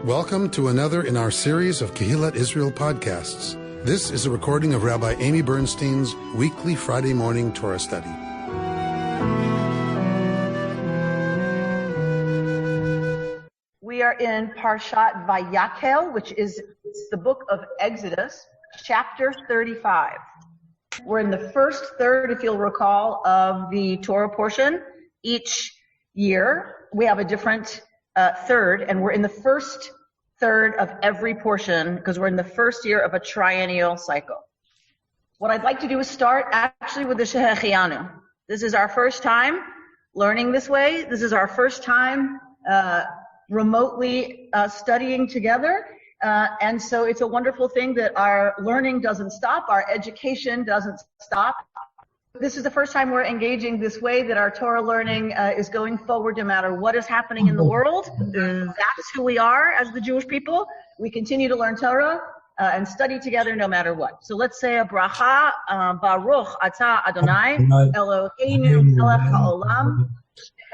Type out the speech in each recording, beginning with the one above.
Welcome to another in our series of Kehillat Israel podcasts. This is a recording of Rabbi Amy Bernstein's weekly Friday morning Torah study. We are in Parshat Vayakhel, which is the book of Exodus, chapter 35. We're in the first third, if you'll recall, of the Torah portion. Each year, we have a different third, and we're in the first third of every portion because we're in the first year of a triennial cycle. What I'd like to do is start actually with the Shehecheyanu. This is our first time learning this way. This is our first time remotely studying together. And so it's a wonderful thing that our learning doesn't stop, our education doesn't stop. This is the first time we're engaging this way, that our Torah learning is going forward no matter what is happening in the world. That's who we are as the Jewish people. We continue to learn Torah and study together no matter what. So let's say a bracha, Baruch Atah Adonai, Eloheinu melech haolam,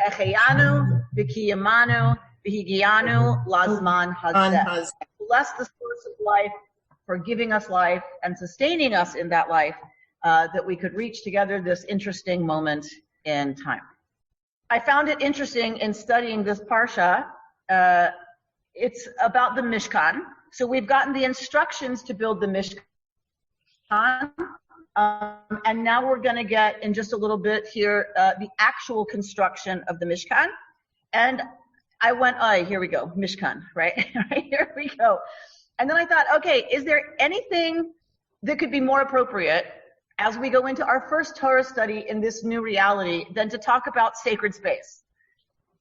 Shehecheyanu, v'kiyamanu, v'higianu, lazman hazeh. Bless the source of life for giving us life and sustaining us in that life, that we could reach together this interesting moment in time. I found it interesting in studying this parsha. It's about the Mishkan. So we've gotten the instructions to build the Mishkan, and now we're going to get in just a little bit here the actual construction of the Mishkan. And I went, here we go, Mishkan, right? Here we go. And then I thought, okay, is there anything that could be more appropriate as we go into our first Torah study in this new reality than to talk about sacred space?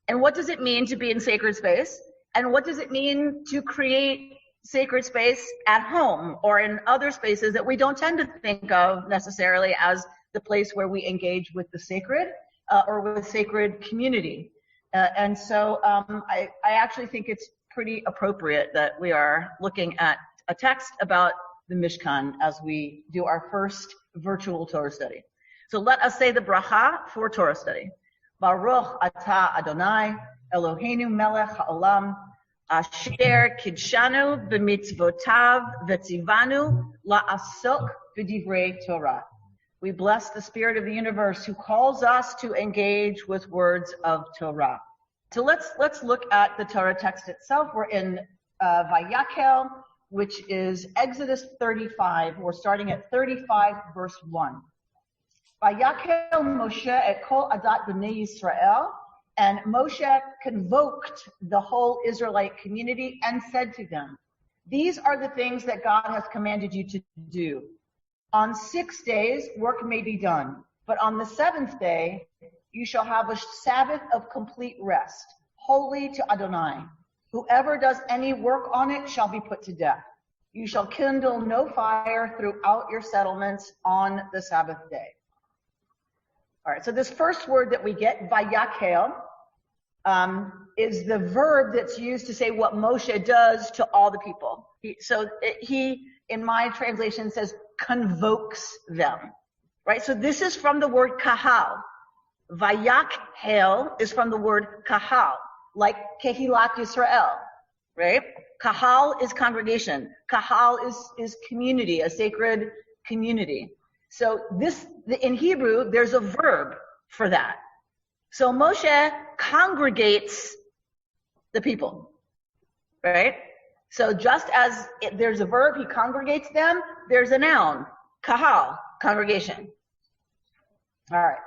And what does it mean to be in sacred space? And what does it mean to create sacred space at home or in other spaces that we don't tend to think of necessarily as the place where we engage with the sacred or with sacred community? And so I actually think it's pretty appropriate that we are looking at a text about the Mishkan as we do our first virtual Torah study. So let us say the bracha for Torah study. Baruch Atah Adonai, Eloheinu melech haolam, asher kidshanu b'mitzvotav v'tzivanu la'asok b'divrei Torah. We bless the Spirit of the universe who calls us to engage with words of Torah. So let's look at the Torah text itself. We're in Vayakhel, which is Exodus 35. We're starting at 35, verse 1. Vayakhel Moshe et kol adat b'nei Yisrael, and Moshe convoked the whole Israelite community and said to them, these are the things that God has commanded you to do. On 6 days, work may be done, but on the seventh day, you shall have a Sabbath of complete rest, holy to Adonai. Whoever does any work on it shall be put to death. You shall kindle no fire throughout your settlements on the Sabbath day. All right, so this first word that we get, Vayakhel, is the verb that's used to say what Moshe does to all the people. He, in my translation, says convokes them, right? So this is from the word kahal. Vayakhel is from the word kahal, like Kehillat Israel, right? Kahal is congregation. Kahal is community, a sacred community. So in Hebrew, there's a verb for that. So Moshe congregates the people, right? So just as there's a verb, he congregates them, there's a noun, kahal, congregation. All right.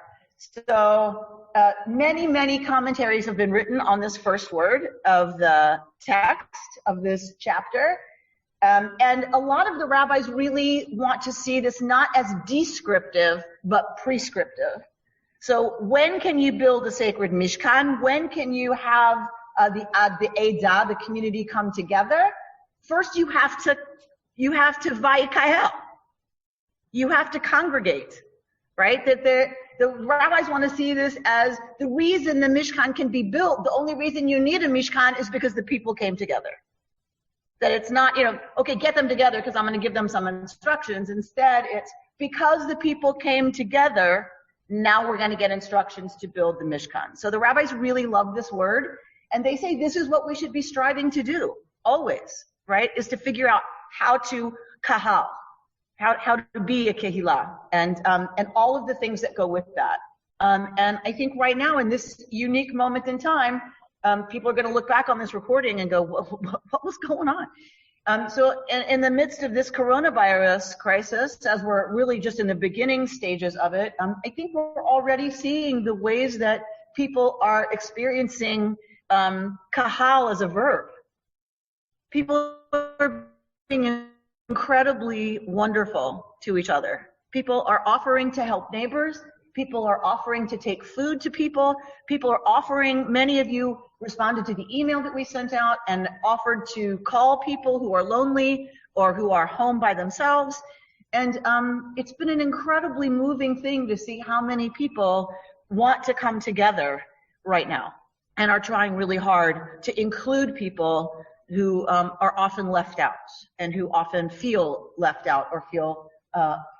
So many commentaries have been written on this first word of the text of this chapter. And a lot of the rabbis really want to see this not as descriptive, but prescriptive. So when can you build a sacred Mishkan? When can you have the Eidah, the community, come together? First, you have to Vayakhel. You have to congregate, right? That the rabbis want to see this as the reason the Mishkan can be built. The only reason you need a Mishkan is because the people came together. That it's not, okay, get them together because I'm going to give them some instructions. Instead, it's because the people came together, now we're going to get instructions to build the Mishkan. So the rabbis really love this word, and they say this is what we should be striving to do. always, right, is to figure out how to kahal, how to be a kehillah, and all of the things that go with that. And I think right now in this unique moment in time, people are going to look back on this recording and go, what was going on? So in the midst of this coronavirus crisis, as we're really just in the beginning stages of it, I think we're already seeing the ways that people are experiencing kahal as a verb. People are being incredibly wonderful to each other. People are offering to help neighbors. People are offering to take food to people. People are offering, many of you responded to the email that we sent out and offered to call people who are lonely or who are home by themselves. And it's been an incredibly moving thing to see how many people want to come together right now and are trying really hard to include people who are often left out and who often feel left out or feel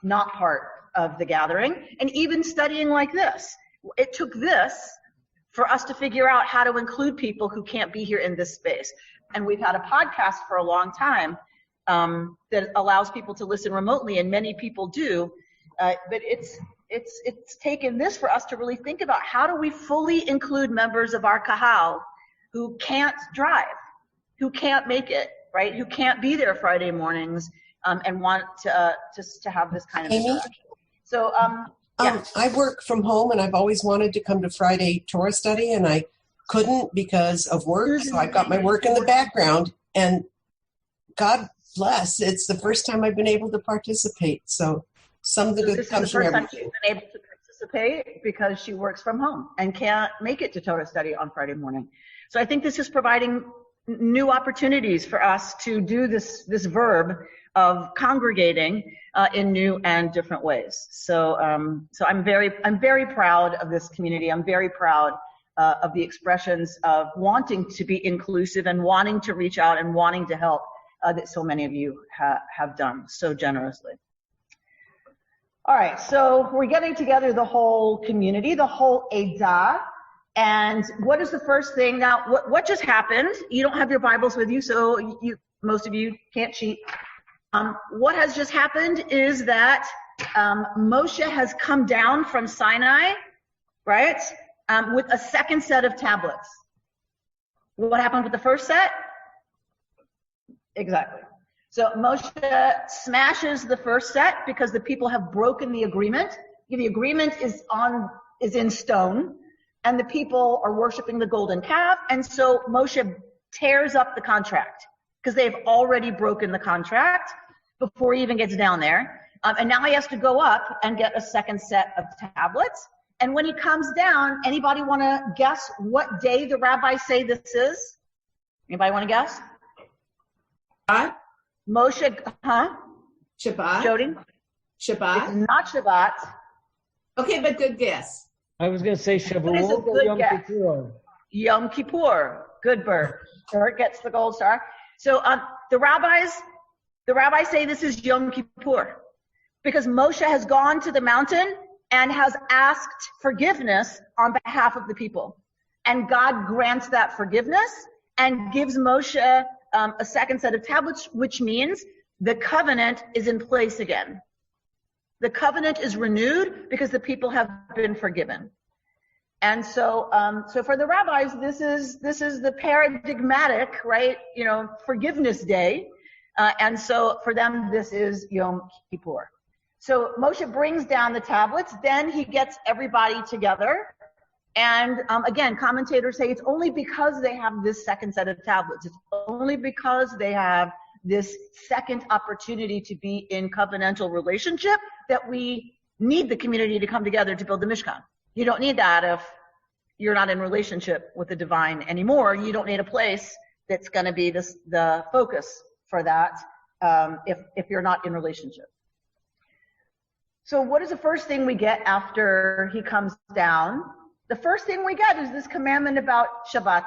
not part of the gathering. And even studying like this, it took this for us to figure out how to include people who can't be here in this space. And we've had a podcast for a long time that allows people to listen remotely, and many people do. But it's taken this for us to really think about how do we fully include members of our kahal who can't drive, who can't make it, right? Who can't be there Friday mornings and want to have this kind of interaction. So, I work from home, and I've always wanted to come to Friday Torah study, and I couldn't because of work. So I've got my work in the background, and God bless, it's the first time I've been able to participate. So some of the good comes from everything. This is the first time she's been able to participate because she works from home and can't make it to Torah study on Friday morning. So I think this is providing new opportunities for us to do this verb of congregating in new and different ways. So I'm very proud of this community. I'm very proud of the expressions of wanting to be inclusive and wanting to reach out and wanting to help that so many of you have done so generously. All right, so we're getting together the whole community, the whole Eidah. And what is the first thing? Now, what just happened? You don't have your Bibles with you, so most of you can't cheat. What has just happened is that Moshe has come down from Sinai, right, with a second set of tablets. What happened with the first set? Exactly. So Moshe smashes the first set because the people have broken the agreement. The agreement is in stone, and the people are worshiping the golden calf, and so Moshe tears up the contract because they've already broken the contract before he even gets down there. And now he has to go up and get a second set of tablets. And when he comes down, anybody want to guess what day the rabbis say this is? Anybody want to guess? Shabbat? Moshe, huh? Shabbat? Jody? Shabbat? It's not Shabbat. Okay, but good guess. I was going to say Shavuot or Yom Kippur. Yom Kippur. Good bird. Bert gets the gold star. So the rabbis say this is Yom Kippur because Moshe has gone to the mountain and has asked forgiveness on behalf of the people. And God grants that forgiveness and gives Moshe a second set of tablets, which means the covenant is in place again. The covenant is renewed because the people have been forgiven. And so for the rabbis, this is the paradigmatic, right, forgiveness day. And so for them, this is Yom Kippur. So Moshe brings down the tablets, then he gets everybody together. And again, commentators say it's only because they have this second set of tablets. It's only because they have this second opportunity to be in covenantal relationship that we need the community to come together to build the Mishkan. You don't need that if you're not in relationship with the divine anymore. You don't need a place that's going to be the focus for that if you're not in relationship. So what is the first thing we get after he comes down? The first thing we get is this commandment about Shabbat,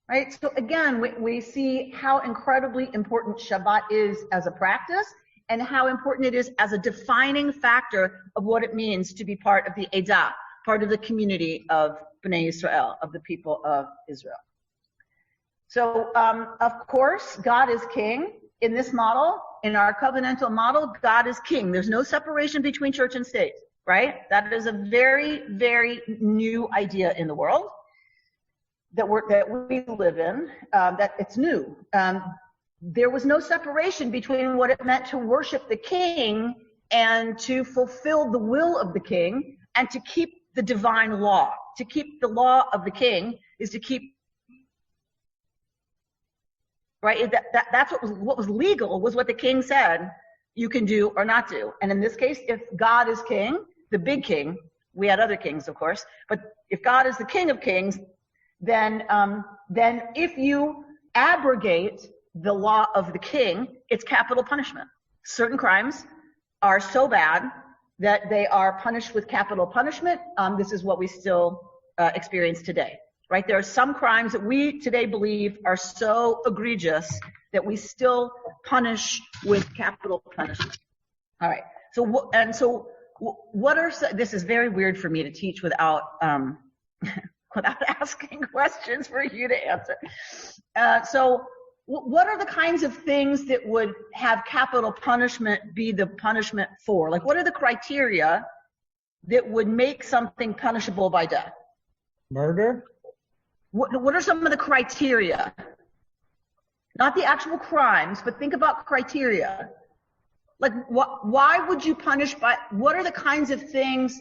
right? So again, we see how incredibly important Shabbat is as a practice and how important it is as a defining factor of what it means to be part of the Eidah, part of the community of Bnei Israel, of the people of Israel. So, of course, God is king. In this model, in our covenantal model, God is king. There's no separation between church and state, right? That is a very, very new idea in the world that we live in, that it's new. There was no separation between what it meant to worship the king and to fulfill the will of the king and to keep the divine law. To keep the law of the king is to keep, right? That's what was legal, was what the king said you can do or not do. And in this case, if God is king, the big king, we had other kings, of course, but if God is the king of kings, then if you abrogate the law of the king, it's capital punishment. Certain crimes are so bad that they are punished with capital punishment. This is what we still experience today, right? There are some crimes that we today believe are so egregious that we still punish with capital punishment. All right. This is very weird for me to teach without without asking questions for you to answer. So what are the kinds of things that would have capital punishment be the punishment for? Like, what are the criteria that would make something punishable by death? Murder? What are some of the criteria? Not the actual crimes, but think about criteria. Like, why would you punish by, what are the kinds of things,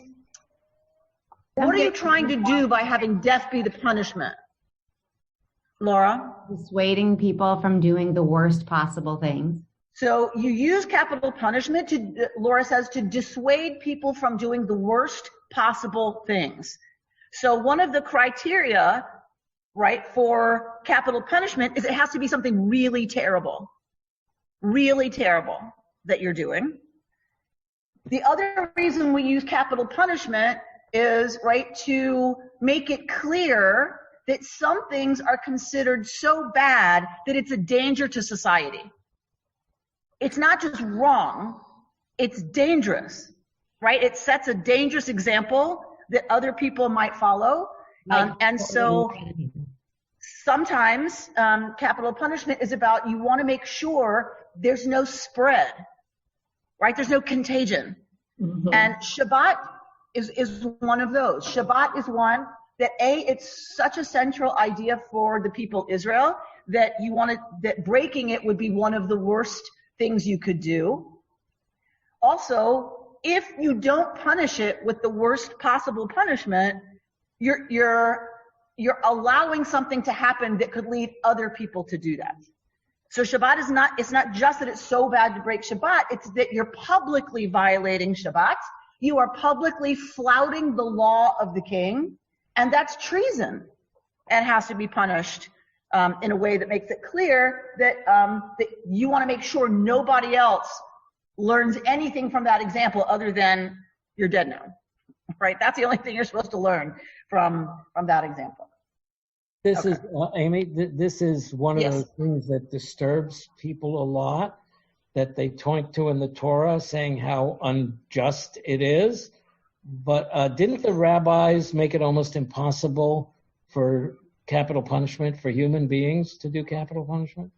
what are you trying to do by having death be the punishment? Laura? Dissuading people from doing the worst possible things. So you use capital punishment to, Laura says, to dissuade people from doing the worst possible things. So one of the criteria, right, for capital punishment is it has to be something really terrible that you're doing. The other reason we use capital punishment is, right, to make it clear that some things are considered so bad that it's a danger to society. It's not just wrong, it's dangerous, right? It sets a dangerous example that other people might follow. And so sometimes capital punishment is about, you want to make sure there's no spread, right? There's no contagion. Mm-hmm. And Shabbat is one of those. Shabbat is one that it's such a central idea for the people of Israel that that breaking it would be one of the worst things you could do. Also, if you don't punish it with the worst possible punishment, you're allowing something to happen that could lead other people to do that. So Shabbat it's not just that it's so bad to break Shabbat, it's that you're publicly violating Shabbat. You are publicly flouting the law of the king, and that's treason and has to be punished in a way that makes it clear that you want to make sure nobody else learns anything from that example other than you're dead now, right? That's the only thing you're supposed to learn from that example. This is, Amy, this is one of those things that disturbs people a lot, that they point to in the Torah saying how unjust it is. But didn't the rabbis make it almost impossible for capital punishment for human beings to do capital punishment?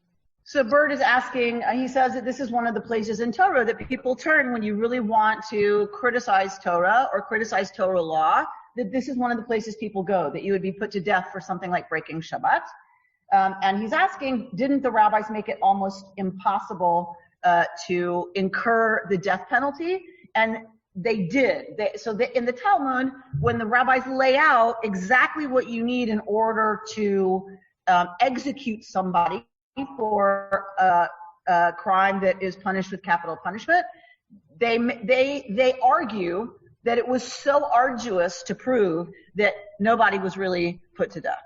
So Bert is asking, he says that this is one of the places in Torah that people turn when you really want to criticize Torah or criticize Torah law, that this is one of the places people go, that you would be put to death for something like breaking Shabbat. And he's asking, didn't the rabbis make it almost impossible to incur the death penalty? And they did. In the Talmud, when the rabbis lay out exactly what you need in order to execute somebody for a crime that is punished with capital punishment, they argue that it was so arduous to prove that nobody was really put to death.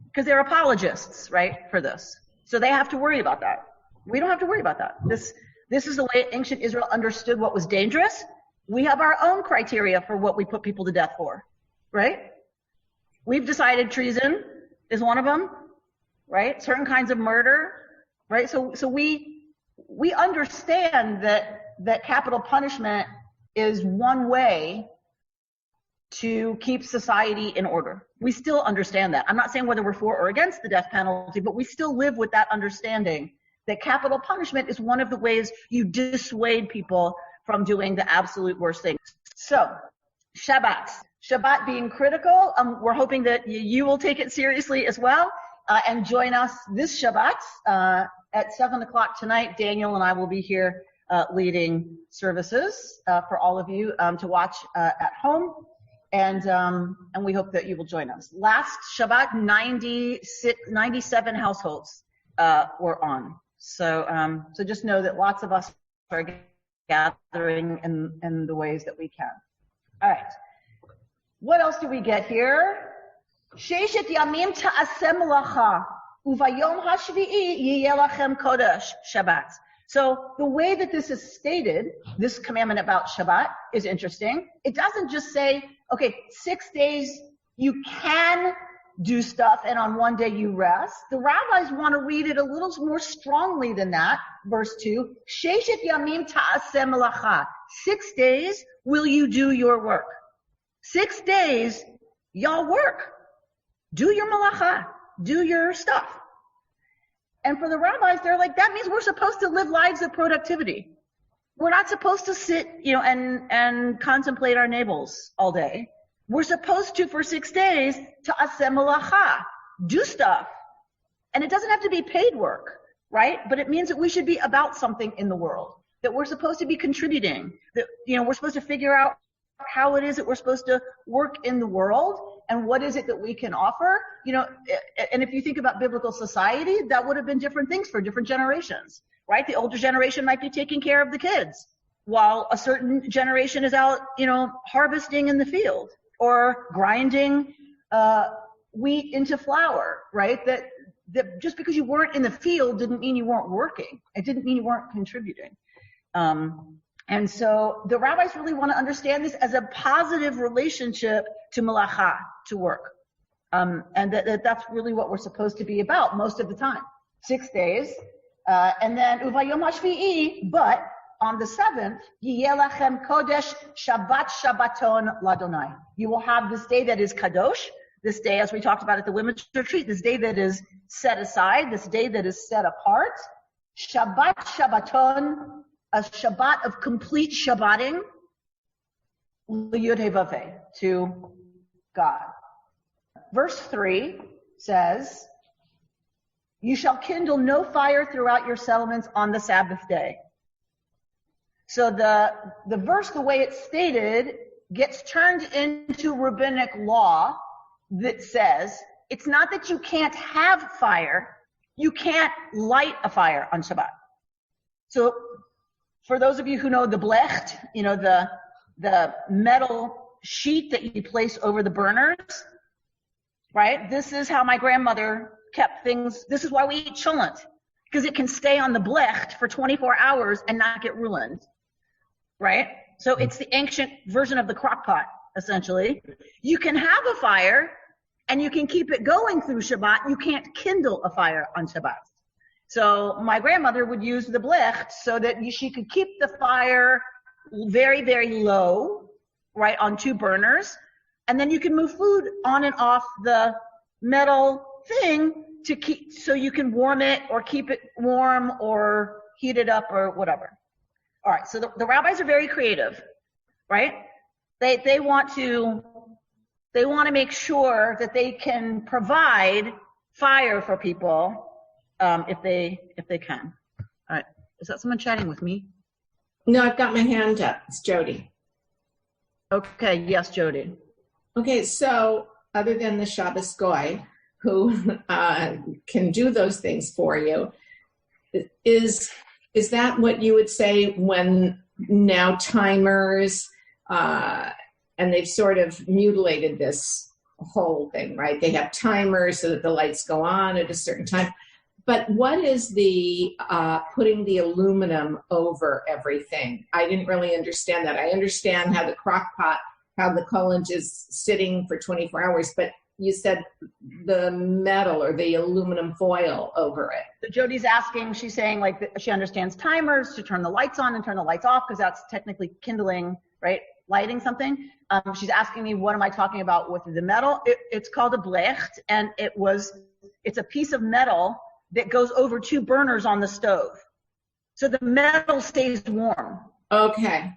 Because they're apologists, right, for this. So they have to worry about that. We don't have to worry about that. This is the way ancient Israel understood what was dangerous. We have our own criteria for what we put people to death for, right? We've decided treason is one of them, right? Certain kinds of murder, right? So we understand that capital punishment is one way to keep society in order. We still understand that. I'm not saying whether we're for or against the death penalty, but we still live with that understanding that capital punishment is one of the ways you dissuade people from doing the absolute worst things. So, Shabbat being critical, we're hoping that you will take it seriously as well and join us this Shabbat at 7 o'clock tonight. Daniel and I will be here leading services for all of you to watch at home. And we hope that you will join us. Last Shabbat, 97 households were on. So just know that lots of us are gathering in the ways that we can. All right. What else do we get here? Sheshet yamim ta'aseh melacha, uvayom hashvi'i yiyeh lachem kodesh Shabbat. So the way that this is stated, this commandment about Shabbat, is interesting. It doesn't just say, okay, 6 days you can do stuff and on one day you rest. The rabbis want to read it a little more strongly than that. Verse 2, Sheshet yamim ta'aseh melacha. 6 days will you do your work. 6 days, y'all work. Do your malacha. Do your stuff. And for the rabbis, they're like, that means we're supposed to live lives of productivity. We're not supposed to sit, and contemplate our navels all day. We're supposed to, for 6 days, ta'aseh melacha, do stuff. And it doesn't have to be paid work, right? But it means that we should be about something in the world, that we're supposed to be contributing, that, we're supposed to figure out how it is that we're supposed to work in the world and what is it that we can offer. And if you think about biblical society, that would have been different things for different generations, right? The older generation might be taking care of the kids while a certain generation is out, harvesting in the field or grinding wheat into flour, right? That just because you weren't in the field didn't mean you weren't working. It didn't mean you weren't contributing. And so the rabbis really want to understand this as a positive relationship to malacha, to work. And that's really what we're supposed to be about most of the time. 6 days. And then, uvayom hashvi'i, but on the 7th, yiyeh lachem kodesh Shabbat Shabbaton ladonai. You will have this day that is kadosh, this day, as we talked about at the women's retreat, this day that is set aside, this day that is set apart. Shabbat Shabbaton, a Shabbat of complete Shabbating, liyud-heh-vaveh, to God. Verse 3 says, you shall kindle no fire throughout your settlements on the Sabbath day. So the verse, the way it's stated, gets turned into rabbinic law that says, it's not that you can't have fire, you can't light a fire on Shabbat. So, for those of you who know the blecht, the metal sheet that you place over the burners, right? This is how my grandmother kept things. This is why we eat cholent, because it can stay on the blecht for 24 hours and not get ruined, right? So it's the ancient version of the crock pot, essentially. You can have a fire and you can keep it going through Shabbat. You can't kindle a fire on Shabbat. So my grandmother would use the blecht so that she could keep the fire very, very low, right, on 2 burners. And then you can move food on and off the metal thing to keep, so you can warm it or keep it warm or heat it up or whatever. All right, so the rabbis are very creative, right? They want to make sure that they can provide fire for people. If they can. All right. Is that someone chatting with me? No, I've got my hand up. It's Jody. Okay. Yes, Jody. Okay. So other than the Shabbos Goy, who can do those things for you, is that what you would say when now timers, and they've sort of mutilated this whole thing, right? They have timers so that the lights go on at a certain time. But what is the putting the aluminum over everything? I didn't really understand that. I understand how the crock pot, how the coolant is sitting for 24 hours, but you said the metal or the aluminum foil over it. So Jody's asking, she's saying like she understands timers to turn the lights on and turn the lights off because that's technically kindling, right? lighting something. She's asking me, what am I talking about with the metal? It's called a blecht, and it's a piece of metal that goes over 2 burners on the stove. So the metal stays warm. Okay.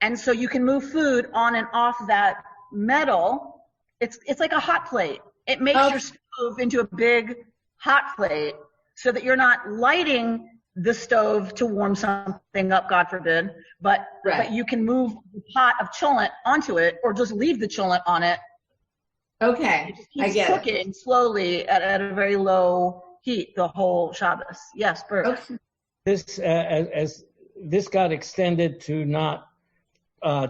And so you can move food on and off that metal. It's like a hot plate. It makes your stove into a big hot plate so that you're not lighting the stove to warm something up, God forbid, but you can move the pot of cholent onto it or just leave the cholent on it. Okay. It just keeps cooking slowly at a very low heat the whole Shabbos. Yes, Bert. Okay. This, as this got extended to not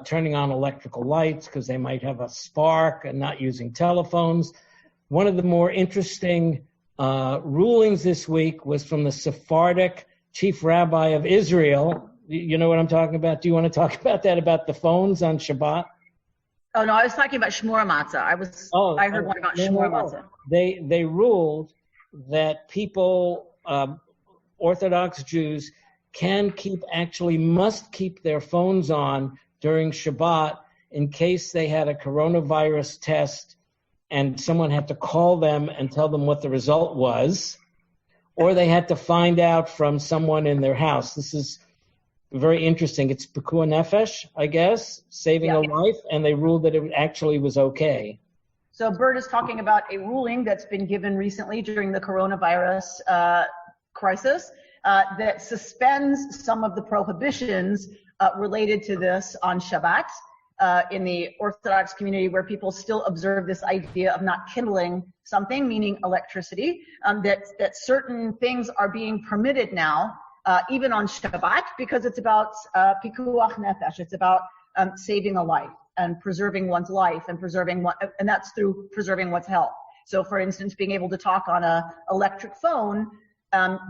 turning on electrical lights because they might have a spark and not using telephones. One of the more interesting rulings this week was from the Sephardic chief rabbi of Israel. You know what I'm talking about? Do you want to talk about that, about the phones on Shabbat? Oh, no, I was talking about Shmura Matzah. I heard one about Shmura Matzah. They ruled that people, Orthodox Jews, must keep their phones on during Shabbat in case they had a coronavirus test and someone had to call them and tell them what the result was, or they had to find out from someone in their house. This is very interesting. It's Pekuah Nefesh, I guess, saving a life, and they ruled that it actually was okay. So Bert is talking about a ruling that's been given recently during the coronavirus crisis that suspends some of the prohibitions related to this on Shabbat in the Orthodox community, where people still observe this idea of not kindling something, meaning electricity, that certain things are being permitted now, even on Shabbat, because it's about pikuach nefesh. It's about saving a life and preserving one's life and and that's through preserving one's health. So, for instance, being able to talk on a electric phone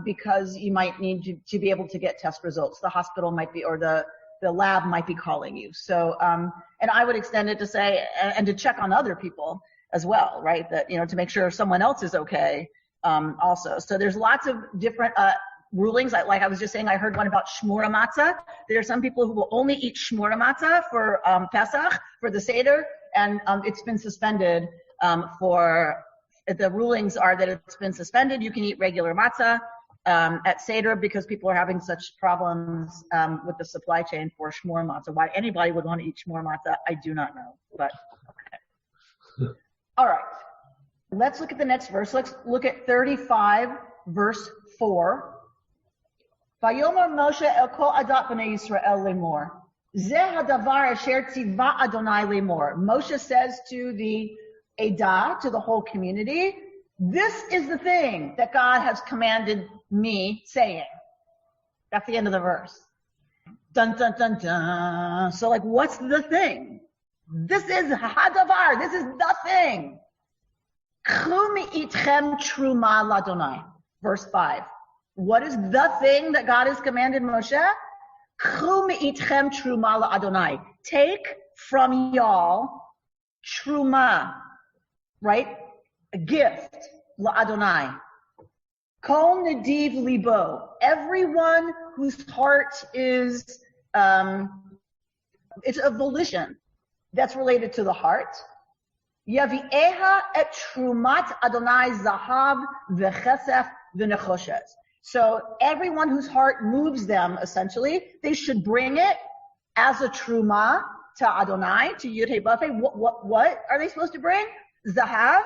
because you might need to be able to get test results. The hospital might be, or the lab might be calling you. So, and I would extend it to say, and to check on other people as well, right? That, to make sure someone else is okay, also. So there's lots of different, rulings. Like I was just saying, I heard one about Shmura Matzah. There are some people who will only eat Shmura Matzah for, Pesach, for the Seder, and, it's been suspended, the rulings are that it's been suspended. You can eat regular matzah at Seder because people are having such problems with the supply chain for shmur matzah. Why anybody would want to eat shmur matzah, I do not know. But okay. All right. Let's look at the next verse. Let's look at 35, verse 4. Vayomer Moshe el kol adat b'nei Yisrael lemor. Zeh hadavar asher tzivah Adonai lemor. Moshe says to the Edah, to the whole community, this is the thing that God has commanded me, saying. That's the end of the verse. Dun, dun, dun, dun. So, what's the thing? This is hadavar. This is the thing. Chu mi'itchem truma ladonai. Verse 5. What is the thing that God has commanded Moshe? Chu mi'itchem truma ladonai. Take from y'all truma. Right? A gift, la'adonai. Kol nediv libo. Everyone whose heart is, it's a volition that's related to the heart. Yavi'eha et trumat Adonai zahav v'chesef v'nechoshes. So everyone whose heart moves them, essentially, they should bring it as a truma to Adonai, to Yud-Heh Vav-Heh. What are they supposed to bring? Zahav,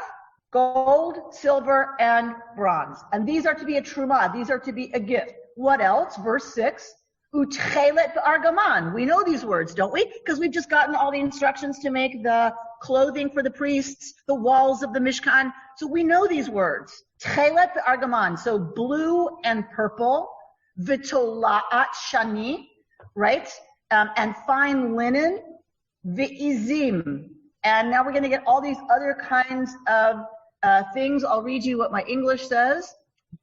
gold, silver, and bronze. And these are to be a truma. These are to be a gift. What else? Verse 6. Utchelet v'argaman. We know these words, don't we? Because we've just gotten all the instructions to make the clothing for the priests, the walls of the Mishkan. So we know these words. Tchelet v'argaman. So blue and purple. V'tola'at shani. Right? And fine linen. V'izim. And now we're going to get all these other kinds of things. I'll read you what my English says.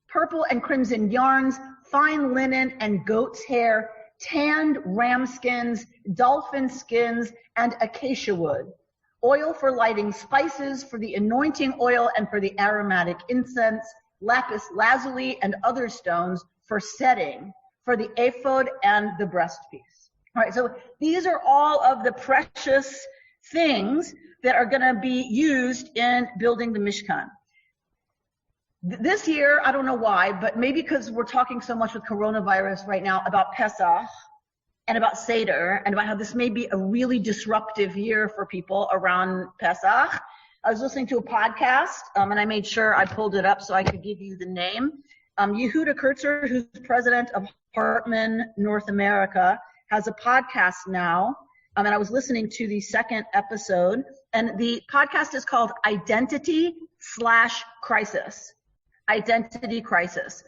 Purple and crimson yarns, fine linen and goat's hair, tanned ram skins, dolphin skins, and acacia wood. Oil for lighting spices, for the anointing oil and for the aromatic incense, lapis lazuli and other stones for setting, for the ephod and the breastpiece. All right, so these are all of the precious things that are going to be used in building the Mishkan. This year, I don't know why, but maybe because we're talking so much with coronavirus right now about Pesach and about Seder and about how this may be a really disruptive year for people around Pesach. I was listening to a podcast, and I made sure I pulled it up so I could give you the name. Yehuda Kurtzer, who's president of Hartman North America, has a podcast now, and I was listening to the second episode, and the podcast is called Identity/Crisis. Identity Crisis.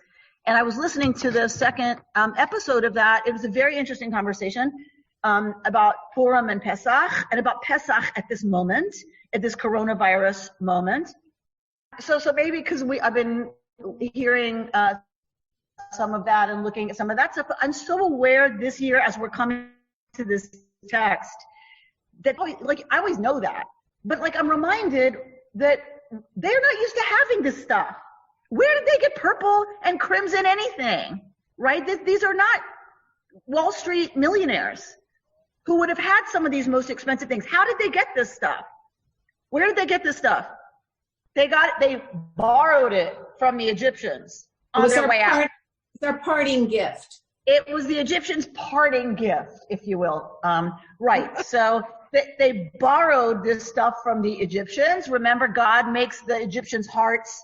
And I was listening to the second episode of that. It was a very interesting conversation about Purim and Pesach, and about Pesach at this moment, at this coronavirus moment. So maybe because I've been hearing some of that and looking at some of that stuff, but I'm so aware this year as we're coming to this text that, like, I always know that, but like I'm reminded that they're not used to having this stuff. Where did they get purple and crimson anything, right? These are not Wall Street millionaires who would have had some of these most expensive things. How did they get this stuff? Where did they get this stuff? They borrowed it from the Egyptians on their way out. Their parting gift. It was the Egyptians' parting gift, if you will. Right. So they borrowed this stuff from the Egyptians. Remember, God makes the Egyptians' hearts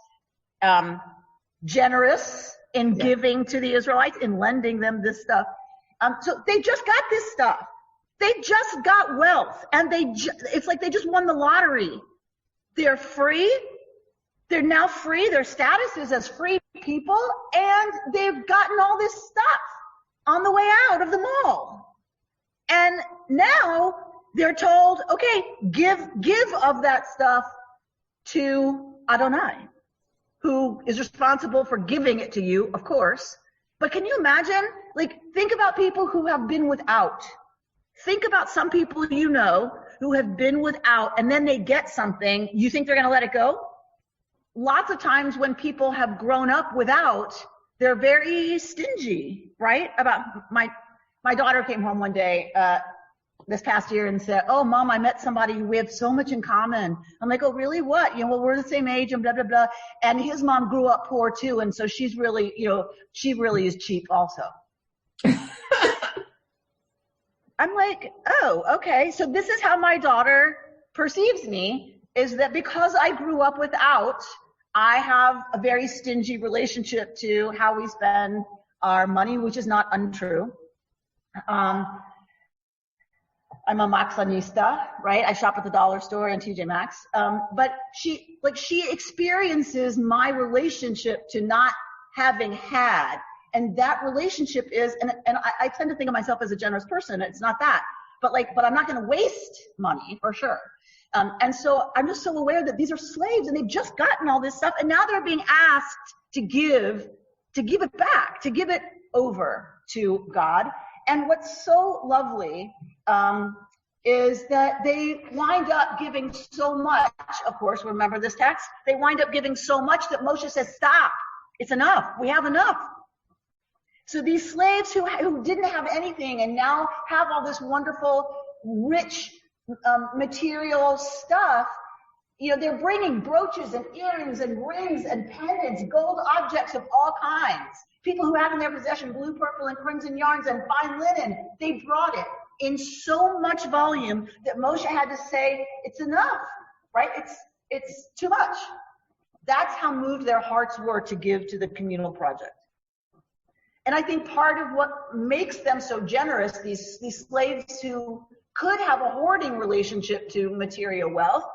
generous in giving to the Israelites, in lending them this stuff. So they just got this stuff. They just got wealth, and it's like they just won the lottery. They're free. They're now free. Their status is as free people, and they've gotten all this stuff on the way out of the mall. And now they're told, okay, give of that stuff to Adonai, who is responsible for giving it to you, of course. But can you imagine? Like, think about people who have been without. Think about some people you know who have been without, and then they get something. You think they're going to let it go? Lots of times when people have grown up without, they're very stingy, right? My daughter came home one day this past year and said, "Oh, Mom, I met somebody. We have so much in common." I'm like, "Oh, really? What?" Well, we're the same age and blah, blah, blah. And his mom grew up poor too. And so she's really, she really is cheap also. I'm like, oh, okay. So this is how my daughter perceives me, is that because I grew up without, I have a very stingy relationship to how we spend our money, which is not untrue. I'm a Maxxanista, right? I shop at the dollar store and TJ Maxx. But she experiences my relationship to not having had. And that relationship is, and I tend to think of myself as a generous person. It's not that, but I'm not going to waste money for sure. And so I'm just so aware that these are slaves and they've just gotten all this stuff. And now they're being asked to give it back, to give it over to God. And what's so lovely is that they wind up giving so much. Of course, remember this text? They wind up giving so much that Moshe says, "Stop, it's enough, we have enough." So these slaves who didn't have anything and now have all this wonderful, rich material stuff, they're bringing brooches and earrings and rings and pendants, gold objects of all kinds. People who have in their possession blue, purple, and crimson yarns and fine linen, they brought it in so much volume that Moshe had to say, "It's enough," right? It's too much. That's how moved their hearts were to give to the communal project. And I think part of what makes them so generous, these slaves who could have a hoarding relationship to material wealth,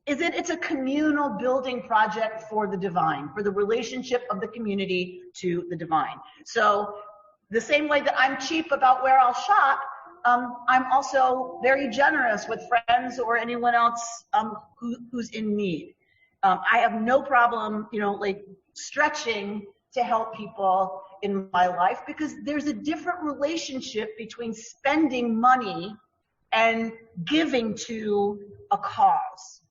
is that it's a communal building project for the divine, for the relationship of the community to the divine. So the same way that I'm cheap about where I'll shop, I'm also very generous with friends or anyone else who's in need. I have no problem, stretching to help people in my life, because there's a different relationship between spending money and giving to a cause.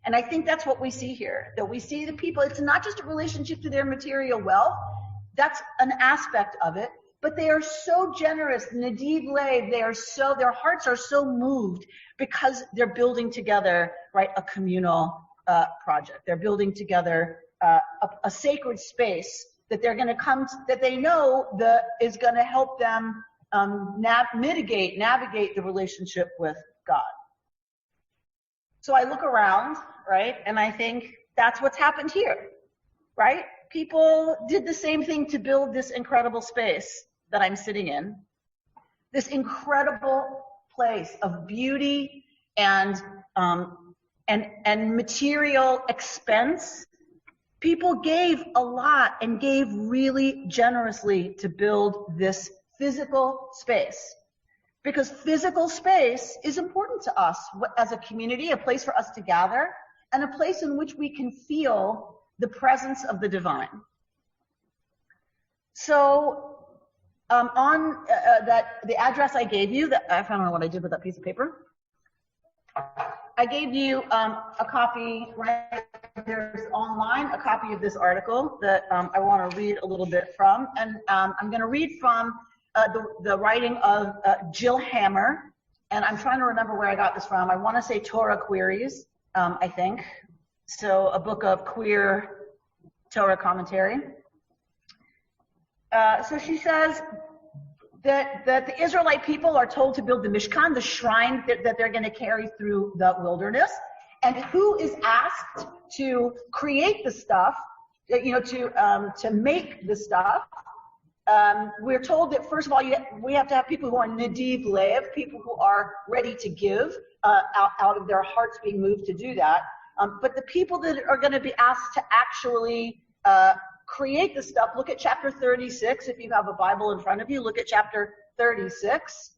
And I think that's what we see here, that we see the people, it's not just a relationship to their material wealth, that's an aspect of it, but they are so generous. Nadiv Lev, their hearts are so moved because they're building together, right, a communal project. They're building together a sacred space that they're going to that they know is going to help them navigate the relationship with God. So I look around, right, and I think that's what's happened here, right? People did the same thing to build this incredible space that I'm sitting in, this incredible place of beauty and material expense. People gave a lot and gave really generously to build this physical space, because physical space is important to us as a community, a place for us to gather, and a place in which we can feel the presence of the divine. So on the address I gave you, I don't know what I did with that piece of paper. I gave you a copy, right? There's online a copy of this article that I want to read a little bit from, and I'm going to read from the writing of Jill Hammer, and I'm trying to remember where I got this from. I want to say Torah Queries, I think. So a book of queer Torah commentary. So she says that the Israelite people are told to build the Mishkan, the shrine that they're going to carry through the wilderness. And who is asked to create the stuff, to make the stuff? We're told that, first of all, we have to have people who are nadiv lev, people who are ready to give out of their hearts being moved to do that. But the people that are going to be asked to actually create the stuff, look at chapter 36. If you have a Bible in front of you, look at chapter 36.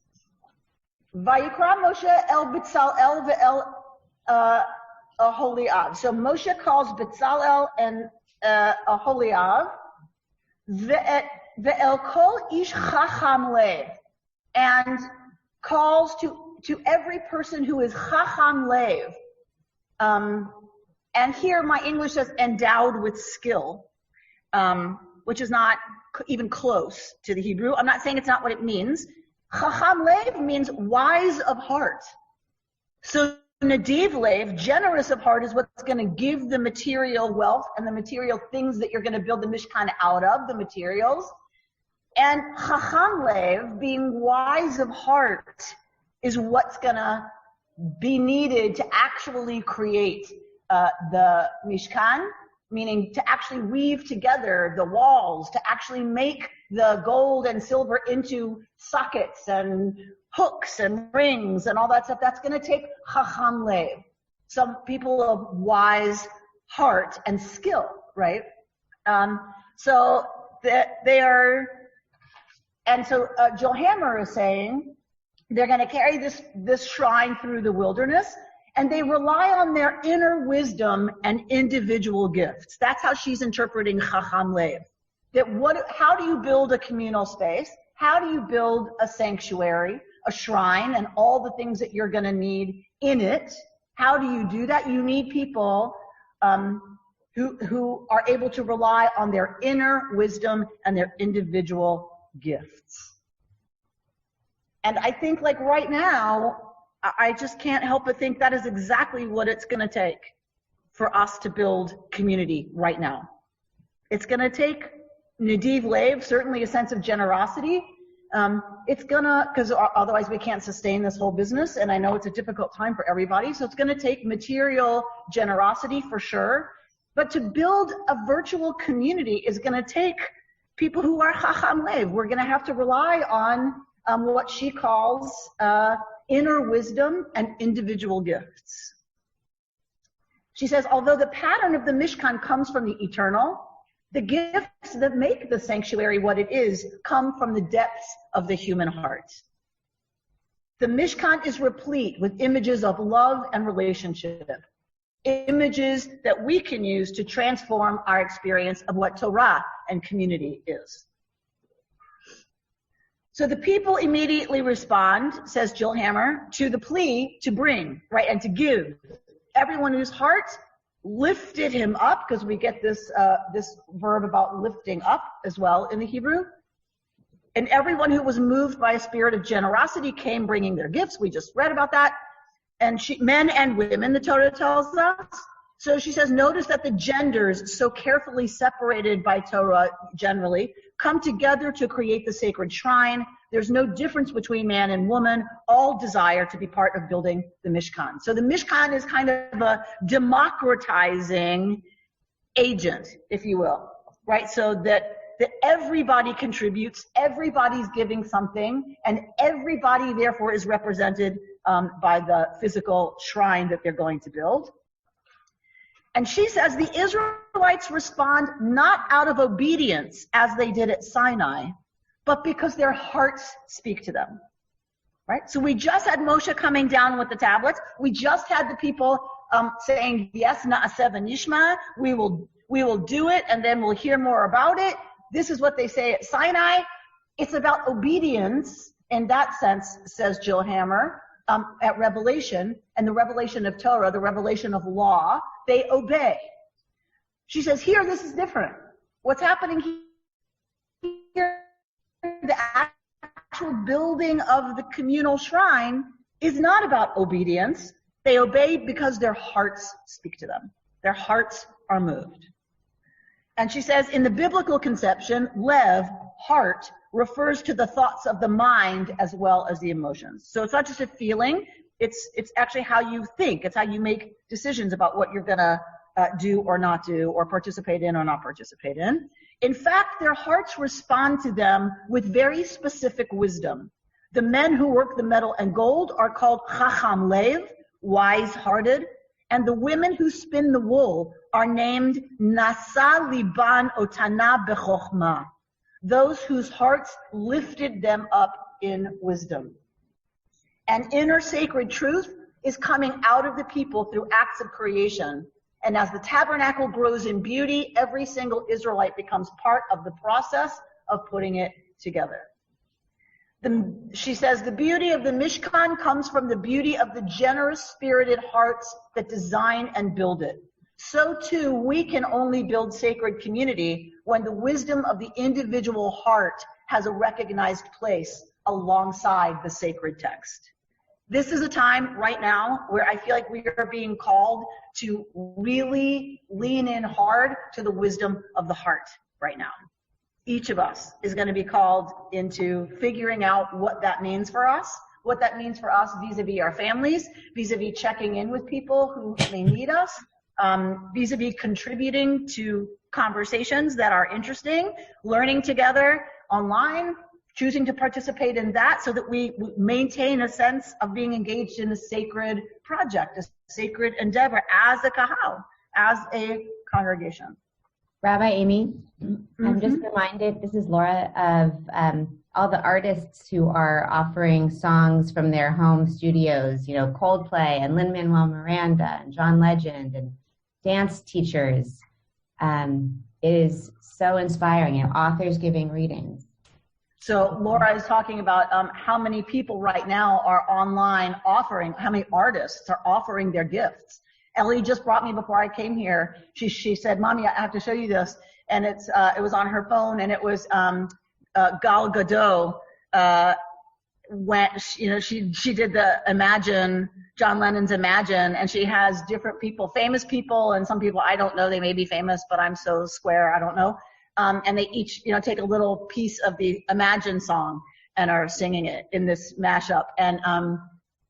Vayikra Moshe el Bitzalel ve'el Aholiab. So Moshe calls Bitzalel and Aholiab ve'el kol ish chacham lev, and calls to every person who is chacham lev. And here my English says endowed with skill, which is not even close to the Hebrew. I'm not saying it's not what it means. Chacham lev means wise of heart. So nadiv lev, generous of heart, is what's going to give the material wealth and the material things that you're going to build the Mishkan out of, the materials. And chacham lev, being wise of heart, is what's going to be needed to actually create the Mishkan, meaning to actually weave together the walls, to actually make the gold and silver into sockets and hooks and rings and all that stuff. That's going to take chacham lev, some people of wise heart and skill, right? So they are, and so Jill Hammer is saying they're going to carry this shrine through the wilderness, and they rely on their inner wisdom and individual gifts. That's how she's interpreting chacham lev. How do you build a communal space? How do you build a sanctuary, a shrine, and all the things that you're going to need in it? How do you do that? You need people who are able to rely on their inner wisdom and their individual gifts. And I think, like, right now, I just can't help but think that is exactly what it's going to take for us to build community right now. It's going to take nadiv lev, certainly a sense of generosity. It's gonna, because otherwise we can't sustain this whole business, and I know it's a difficult time for everybody, so it's going to take material generosity for sure. But to build a virtual community is going to take people who are chacham lev. We're going to have to rely on what she calls inner wisdom and individual gifts. She says, although the pattern of the Mishkan comes from the eternal, the gifts that make the sanctuary what it is come from the depths of the human heart. The Mishkan is replete with images of love and relationship, images that we can use to transform our experience of what Torah and community is. So the people immediately respond, says Jill Hammer, to the plea to bring, right, and to give. Everyone whose heart lifted him up, because we get this verb about lifting up as well in the Hebrew. And everyone who was moved by a spirit of generosity came bringing their gifts. We just read about that. And men and women, the Torah tells us. So she says, notice that the genders, so carefully separated by Torah generally, come together to create the sacred shrine. There's no difference between man and woman. All desire to be part of building the Mishkan. So the Mishkan is kind of a democratizing agent, if you will, right? So that everybody contributes, everybody's giving something, and everybody therefore is represented by the physical shrine that they're going to build. And she says the Israelites respond not out of obedience as they did at Sinai, but because their hearts speak to them, right? So we just had Moshe coming down with the tablets. We just had the people saying, yes, na'aseh v'nishma, we will do it, and then we'll hear more about it. This is what they say at Sinai. It's about obedience in that sense, says Jill Hammer, at Revelation, and the revelation of Torah, the revelation of law, they obey. She says, here, this is different. What's happening here, the actual building of the communal shrine is not about obedience. They obey because their hearts speak to them. Their hearts are moved. And she says, in the biblical conception, lev, heart, refers to the thoughts of the mind as well as the emotions. So it's not just a feeling, it's actually how you think. It's how you make decisions about what you're going to do or not do, or participate in or not participate in. In fact, their hearts respond to them with very specific wisdom. The men who work the metal and gold are called chacham lev, wise-hearted, and the women who spin the wool are named nasa liban otana bechokhmah, those whose hearts lifted them up in wisdom. And inner sacred truth is coming out of the people through acts of creation. And as the tabernacle grows in beauty, every single Israelite becomes part of the process of putting it together. She says the beauty of the Mishkan comes from the beauty of the generous spirited hearts that design and build it. So too, we can only build sacred community when the wisdom of the individual heart has a recognized place alongside the sacred text. This is a time right now where I feel like we are being called to really lean in hard to the wisdom of the heart right now. Each of us is going to be called into figuring out what that means for us vis-a-vis our families, vis-a-vis checking in with people who may need us, vis-a-vis contributing to conversations that are interesting, learning together online, choosing to participate in that so that we maintain a sense of being engaged in a sacred project, a sacred endeavor as a kahal, as a congregation. Rabbi Amy, I'm just reminded, this is Laura, of all the artists who are offering songs from their home studios, you know, Coldplay and Lin-Manuel Miranda and John Legend and dance teachers. It is so inspiring, and authors giving readings. So Laura is talking about how many people right now are online offering, how many artists are offering their gifts. Ellie just brought me before I came here. She said, "Mommy, I have to show you this." And it was on her phone, and it was Gal Gadot. When she did the Imagine, John Lennon's Imagine, and she has different people, famous people, and some people I don't know. They may be famous, but I'm so square, I don't know. And they each, take a little piece of the Imagine song and are singing it in this mashup.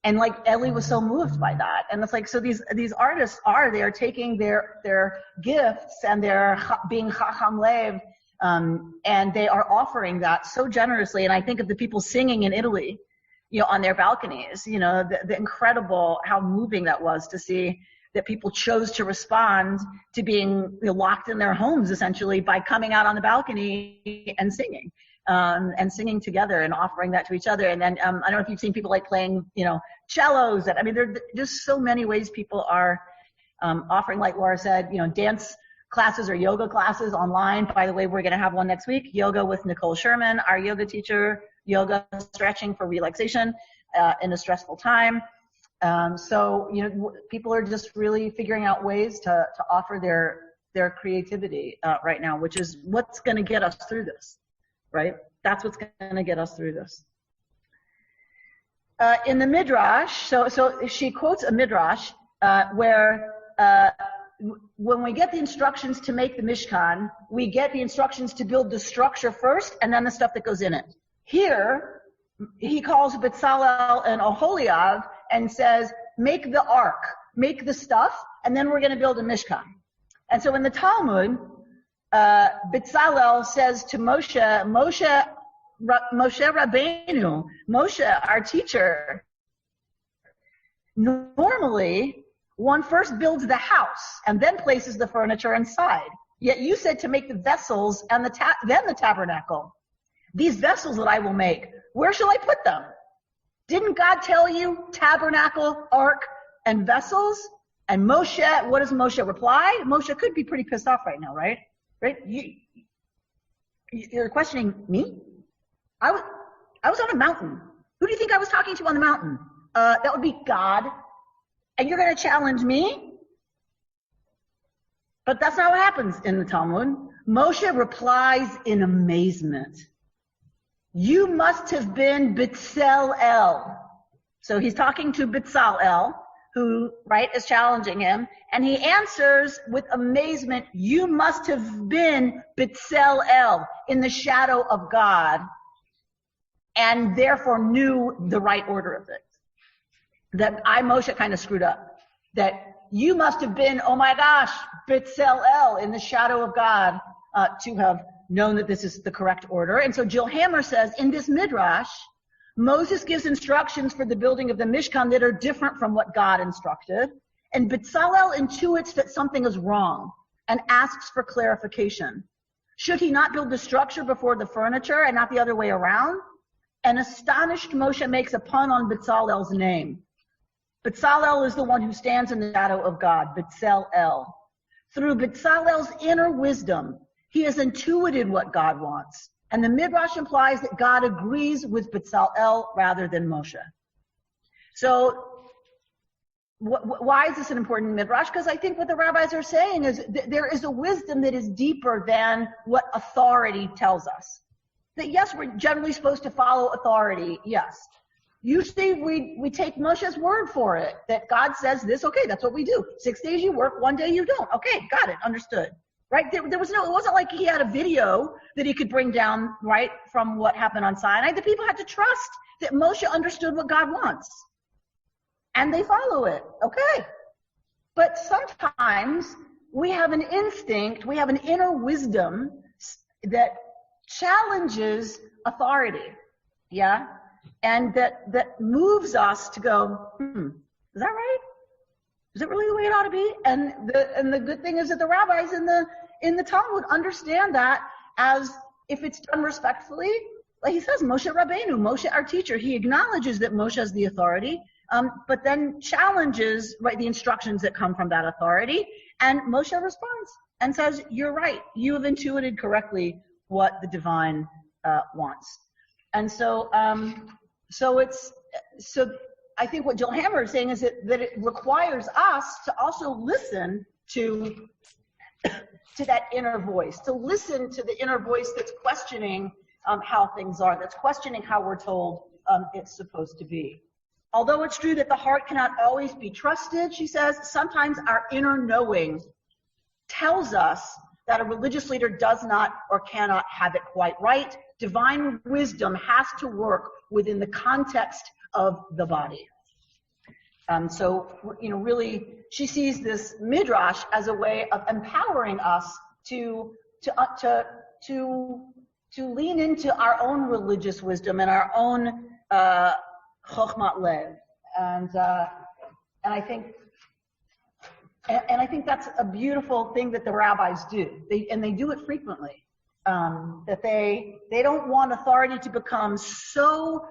And like Ellie was so moved by that. And it's like, so these artists they're taking their gifts and they're being chacham lev, and they are offering that so generously. And I think of the people singing in Italy, on their balconies, the incredible, how moving that was to see that people chose to respond to being locked in their homes essentially by coming out on the balcony and singing. And singing together and offering that to each other. And then I don't know if you've seen people like playing, cellos. There are just so many ways people are offering, like Laura said, dance classes or yoga classes online. By the way, we're going to have one next week, yoga with Nicole Sherman, our yoga teacher, yoga stretching for relaxation in a stressful time. So people are just really figuring out ways to offer their creativity right now, which is what's going to get us through this. Right? That's what's going to get us through this. In the Midrash, so she quotes a Midrash where when we get the instructions to make the Mishkan, we get the instructions to build the structure first and then the stuff that goes in it. Here, he calls Bezalel and Oholiab and says, make the ark, make the stuff, and then we're going to build a Mishkan. And so in the Talmud, Bezalel says to Moshe Rabbeinu, Moshe, our teacher, normally one first builds the house and then places the furniture inside. Yet you said to make the vessels and then the tabernacle. These vessels that I will make, where shall I put them? Didn't God tell you tabernacle, ark, and vessels? And Moshe, what does Moshe reply? Moshe could be pretty pissed off right now, right? Right? You're questioning me? I was on a mountain. Who do you think I was talking to on the mountain? That would be God. And you're going to challenge me? But that's not what happens in the Talmud. Moshe replies in amazement. You must have been Bezalel. So he's talking to Bezalel, who, right, is challenging him. And he answers with amazement, you must have been Bezalel, in the shadow of God, and therefore knew the right order of things. That Moshe, kind of screwed up. That you must have been, oh my gosh, Bezalel, in the shadow of God, to have known that this is the correct order. And so Jill Hammer says, in this Midrash, Moses gives instructions for the building of the Mishkan that are different from what God instructed. And Bezalel intuits that something is wrong and asks for clarification. Should he not build the structure before the furniture and not the other way around? And astonished Moshe makes a pun on Bezalel's name. Bezalel is the one who stands in the shadow of God, Bezalel. Through Bezalel's inner wisdom, he has intuited what God wants. And the Midrash implies that God agrees with Bezalel rather than Moshe. So why is this an important Midrash? Because I think what the rabbis are saying is there is a wisdom that is deeper than what authority tells us. That yes, we're generally supposed to follow authority, yes. Usually we take Moshe's word for it, that God says this, okay, that's what we do. 6 days you work, 1 day you don't. Okay, got it, understood. Right? There was no, it wasn't like he had a video that he could bring down, right, from what happened on Sinai. The people had to trust that Moshe understood what God wants. And they follow it. Okay. But sometimes we have an instinct, we have an inner wisdom that challenges authority. Yeah? And that moves us to go, is that right? Is it really the way it ought to be? And the good thing is that the rabbis in the Talmud understand that as if it's done respectfully. Like he says, Moshe Rabbeinu, Moshe our teacher, he acknowledges that Moshe has the authority, but then challenges, right, the instructions that come from that authority. And Moshe responds and says, you're right. You have intuited correctly what the divine wants. And so I think what Jill Hammer is saying is that it requires us to also listen to that inner voice, to listen to the inner voice that's questioning how things are, that's questioning how we're told it's supposed to be. Although it's true that the heart cannot always be trusted, she says, sometimes our inner knowing tells us that a religious leader does not or cannot have it quite right. Divine wisdom has to work within the context of the body. So, really, she sees this midrash as a way of empowering us to lean into our own religious wisdom and our own chokhmat lev, and I think that's a beautiful thing that the rabbis do. They do it frequently. That they don't want authority to become so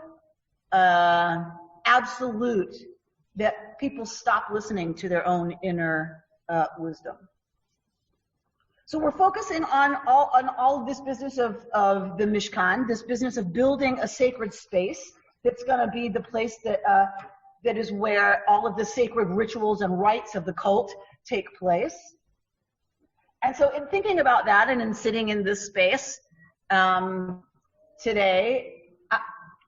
absolute that people stop listening to their own inner wisdom. So we're focusing on all this business of the Mishkan, this business of building a sacred space that's going to be the place that is where all of the sacred rituals and rites of the cult take place. And so in thinking about that and in sitting in this space, today,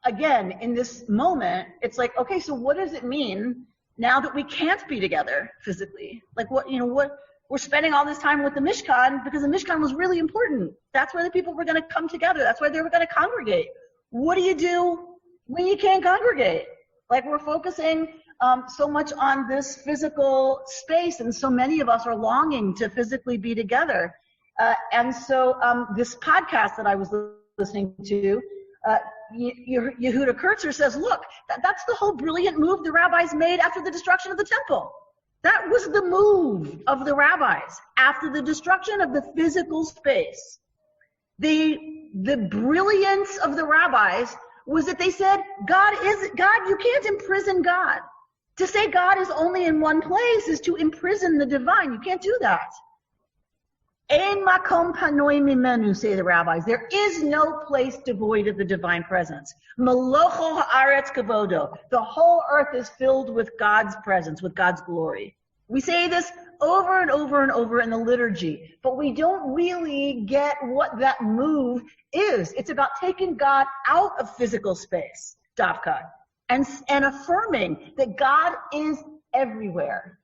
again, in this moment, it's like, okay, so what does it mean now that we can't be together physically? Like we're spending all this time with the Mishkan because the Mishkan was really important. That's where the people were going to come together. That's where they were going to congregate. What do you do when you can't congregate? Like we're focusing so much on this physical space, and so many of us are longing to physically be together. And so this podcast that I was listening to, Yehuda Kurtzer says, look, that's the whole brilliant move the rabbis made after the destruction of the temple. That was the move of the rabbis after the destruction of the physical space. The brilliance of the rabbis was that they said, God, you can't imprison God. To say God is only in one place is to imprison the divine. You can't do that. Ein makom panoi mimenu, say the rabbis. There is no place devoid of the divine presence. Melocho haaretz kavodo. The whole earth is filled with God's presence, with God's glory. We say this over and over and over in the liturgy, but we don't really get what that move is. It's about taking God out of physical space, Davka, and affirming that God is everywhere.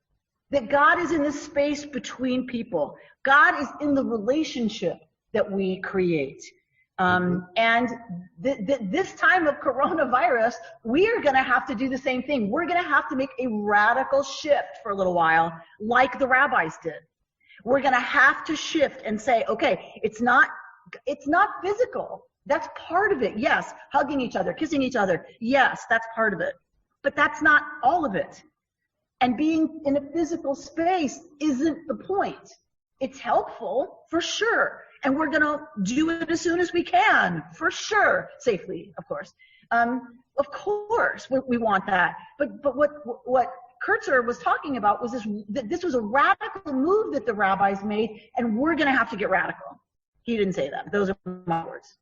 That God is in the space between people. God is in the relationship that we create. And this time of coronavirus, we are going to have to do the same thing. We're going to have to make a radical shift for a little while, like the rabbis did. We're going to have to shift and say, okay, it's not physical. That's part of it. Yes, hugging each other, kissing each other. Yes, that's part of it. But that's not all of it. And being in a physical space isn't the point. It's helpful, for sure. And we're going to do it as soon as we can, for sure. Safely, of course. Of course, we want that. But what Kurtzer was talking about was this was a radical move that the rabbis made, and we're going to have to get radical. He didn't say that. Those are my words.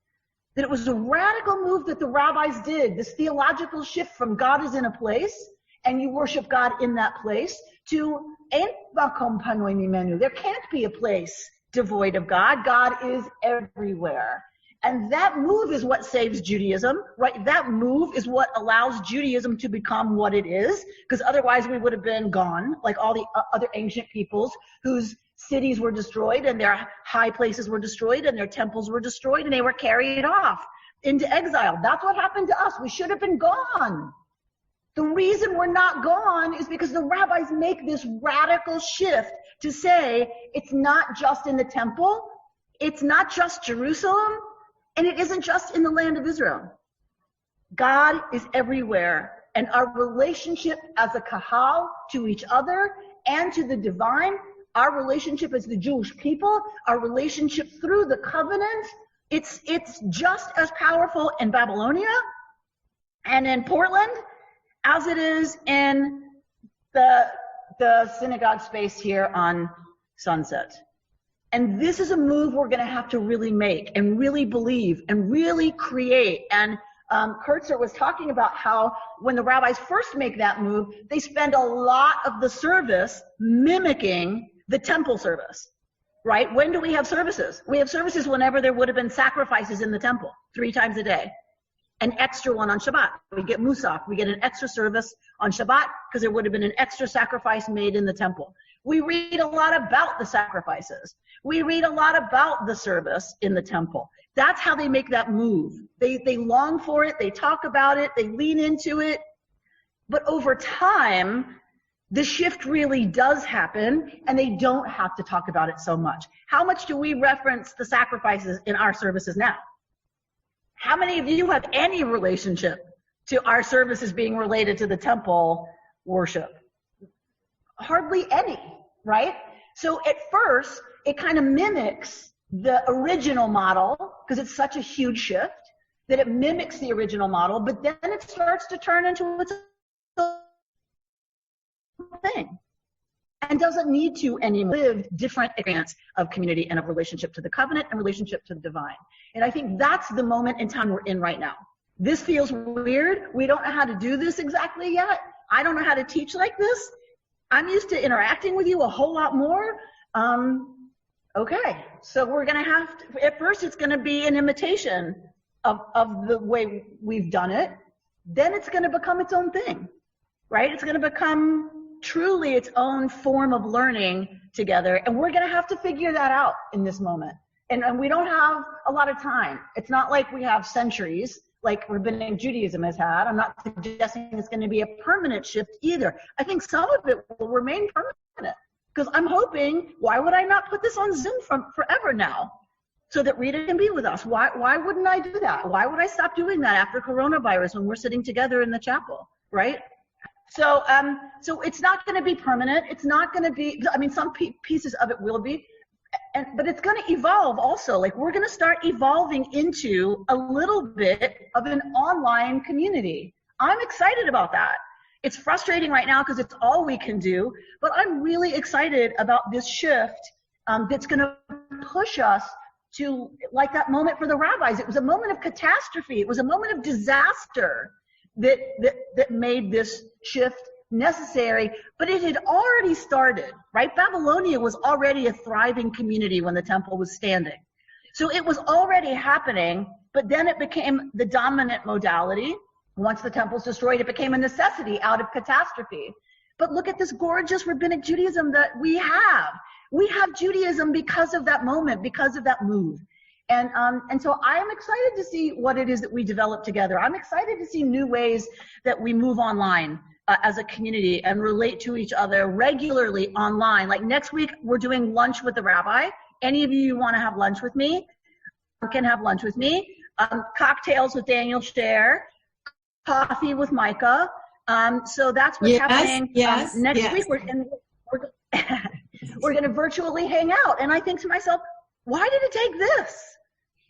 That it was a radical move that the rabbis did, this theological shift from God is in a place, and you worship God in that place, to ein makom panoi mimenu. There can't be a place devoid of God. God is everywhere. And that move is what saves Judaism, right? That move is what allows Judaism to become what it is, because otherwise we would have been gone, like all the other ancient peoples whose cities were destroyed and their high places were destroyed and their temples were destroyed and they were carried off into exile. That's what happened to us. We should have been gone. The reason we're not gone is because the rabbis make this radical shift to say it's not just in the temple, it's not just Jerusalem, and it isn't just in the land of Israel. God is everywhere, and our relationship as a kahal to each other and to the divine, our relationship as the Jewish people, our relationship through the covenant, it's just as powerful in Babylonia and in Portland as it is in the synagogue space here on Sunset. And this is a move we're going to have to really make and really believe and really create. And Kurtzer was talking about how when the rabbis first make that move, they spend a lot of the service mimicking the temple service, right? When do we have services? We have services whenever there would have been sacrifices in the temple, 3 times a day. An extra one on Shabbat. We get Musaf. We get an extra service on Shabbat because there would have been an extra sacrifice made in the temple. We read a lot about the sacrifices. We read a lot about the service in the temple. That's how they make that move. They long for it. They talk about it. They lean into it. But over time, the shift really does happen, and they don't have to talk about it so much. How much do we reference the sacrifices in our services now? How many of you have any relationship to our services being related to the temple worship? Hardly any, right? So at first, it kind of mimics the original model because it's such a huge shift that it mimics the original model, but then it starts to turn into its own thing and doesn't need to anymore live different experience of community and of relationship to the covenant and relationship to the divine. And I think that's the moment in time we're in right now. This feels weird. We don't know how to do this exactly yet. I don't know how to teach like this. I'm used to interacting with you a whole lot more. Okay, so we're going to have to, at first it's going to be an imitation of the way we've done it, then it's going to become its own thing, right? It's going to become truly its own form of learning together. And we're going to have to figure that out in this moment. And we don't have a lot of time. It's not like we have centuries like Rabbinic Judaism has had. I'm not suggesting it's going to be a permanent shift either. I think some of it will remain permanent, because I'm hoping, why would I not put this on Zoom forever now so that Rita can be with us? Why wouldn't I do that? Why would I stop doing that after coronavirus when we're sitting together in the chapel, right? So it's not going to be permanent. It's not going to be, I mean, some pieces of it will be, but it's going to evolve also. Like, we're going to start evolving into a little bit of an online community. I'm excited about that. It's frustrating right now because it's all we can do, but I'm really excited about this shift that's going to push us to, like that moment for the rabbis. It was a moment of catastrophe. It was a moment of disaster that made this shift necessary, but it had already started, right? Babylonia was already a thriving community when the temple was standing. So it was already happening, but then it became the dominant modality. Once the temple's destroyed, it became a necessity out of catastrophe. But look at this gorgeous Rabbinic Judaism that we have. We have Judaism because of that moment, because of that move. And so I am excited to see what it is that we develop together. I'm excited to see new ways that we move online as a community and relate to each other regularly online. Like next week, we're doing lunch with the rabbi. Any of you want to have lunch with me can have lunch with me. Cocktails with Daniel Scher, coffee with Micah. So that's what's happening. Next week. We're going to virtually hang out. And I think to myself, why did it take this?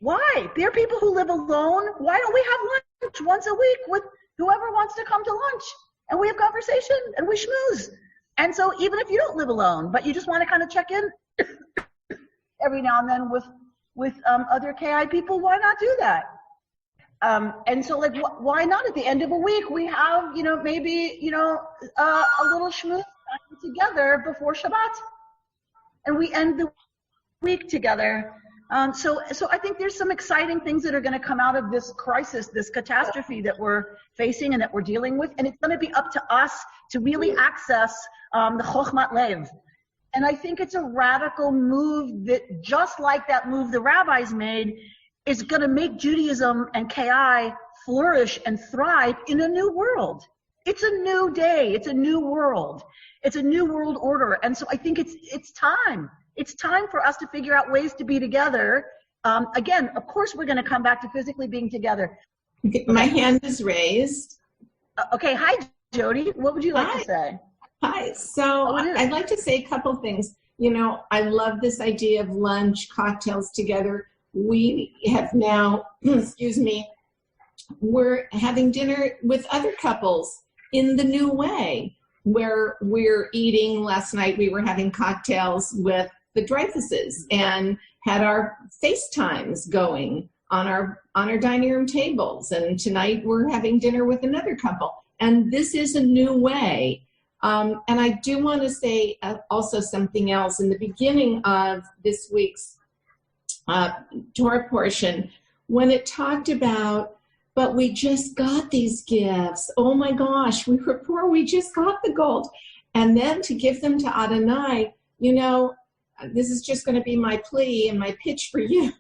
Why? There are people who live alone. Why don't we have lunch once a week with whoever wants to come to lunch? And we have conversation and we schmooze. And so even if you don't live alone, but you just want to kind of check in every now and then with other KI people, why not do that? And so, like, why not at the end of a week we have, maybe, a little schmooze together before Shabbat, and we end the week together. So I think there's some exciting things that are going to come out of this crisis, this catastrophe that we're facing and that we're dealing with. And it's going to be up to us to really access the Chochmat Lev. And I think it's a radical move that, just like that move the rabbis made, is going to make Judaism and KI flourish and thrive in a new world. It's a new day. It's a new world. It's a new world order. And so I think it's time. It's time for us to figure out ways to be together. Again, of course, we're going to come back to physically being together. My hand is raised. Okay. Hi, Jody. What would you like to say? Hi. So I'd like to say a couple things. I love this idea of lunch, cocktails together. We have now, we're having dinner with other couples in the new way, where we're eating. Last night we were having cocktails with the Dreyfuses and had our FaceTimes going on our dining room tables. And tonight we're having dinner with another couple. And this is a new way. And I do want to say also something else. In the beginning of this week's Torah portion, when it talked about, but we just got these gifts. Oh my gosh, we were poor, we just got the gold. And then to give them to Adonai, this is just going to be my plea and my pitch for you.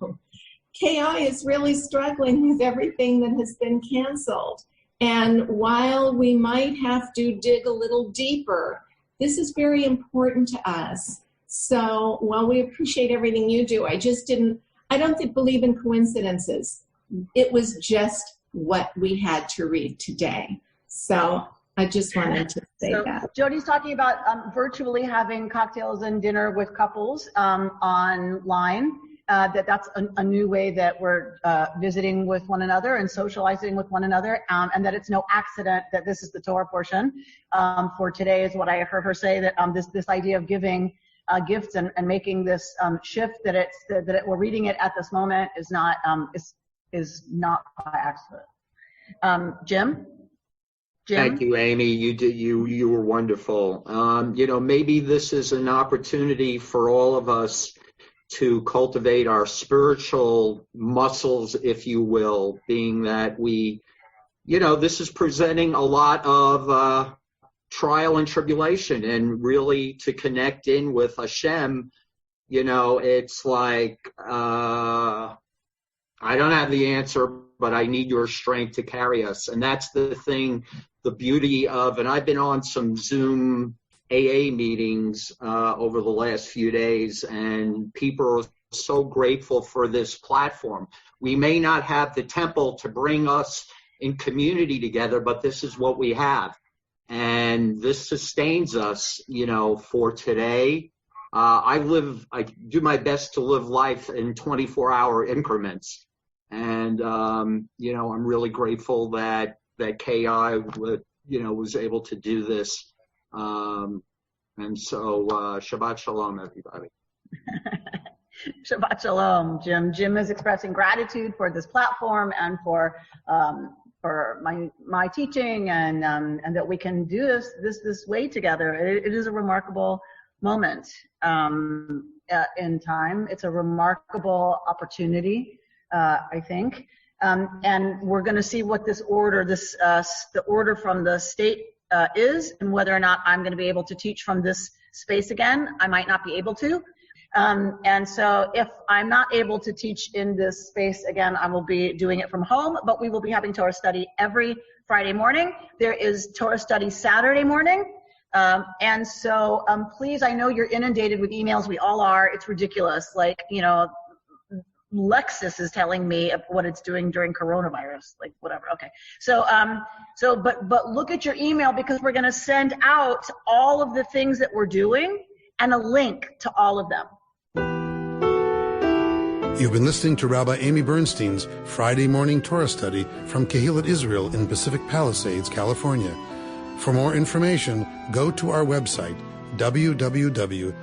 KI is really struggling with everything that has been canceled. And while we might have to dig a little deeper, this is very important to us. So while we appreciate everything you do, I don't believe in coincidences. It was just what we had to read today. So I just wanted to say that. Jody's talking about virtually having cocktails and dinner with couples online. That's a new way that we're visiting with one another and socializing with one another, and that it's no accident that this is the Torah portion for today, is what I heard her say, that this idea of giving gifts and making this shift, that we're reading it at this moment is not by accident. Jim? Thank you, Amy. You were wonderful. Maybe this is an opportunity for all of us to cultivate our spiritual muscles, if you will, being that we, this is presenting a lot of trial and tribulation, and really to connect in with Hashem, it's like, I don't have the answer, but I need your strength to carry us. And that's the thing, the beauty of, and I've been on some Zoom AA meetings over the last few days, and people are so grateful for this platform. We may not have the temple to bring us in community together, but this is what we have. And this sustains us, for today. I do my best to live life in 24-hour increments. And, I'm really grateful that KI, was able to do this. And so, Shabbat Shalom, everybody. Shabbat Shalom, Jim. Jim is expressing gratitude for this platform and for my teaching, and that we can do this way together. It is a remarkable moment in time. It's a remarkable opportunity, I think. And we're going to see what this order, the order from the state is, and whether or not I'm going to be able to teach from this space again. I might not be able to. And so if I'm not able to teach in this space again, I will be doing it from home, but we will be having Torah study every Friday morning. There is Torah study Saturday morning. And so please, I know you're inundated with emails. We all are. It's ridiculous. Like, Lexus is telling me what it's doing during coronavirus, like whatever. Okay. But look at your email, because we're going to send out all of the things that we're doing and a link to all of them. You've been listening to Rabbi Amy Bernstein's Friday morning Torah study from Kehillat Israel in Pacific Palisades, California. For more information, go to our website, www.ourki.org.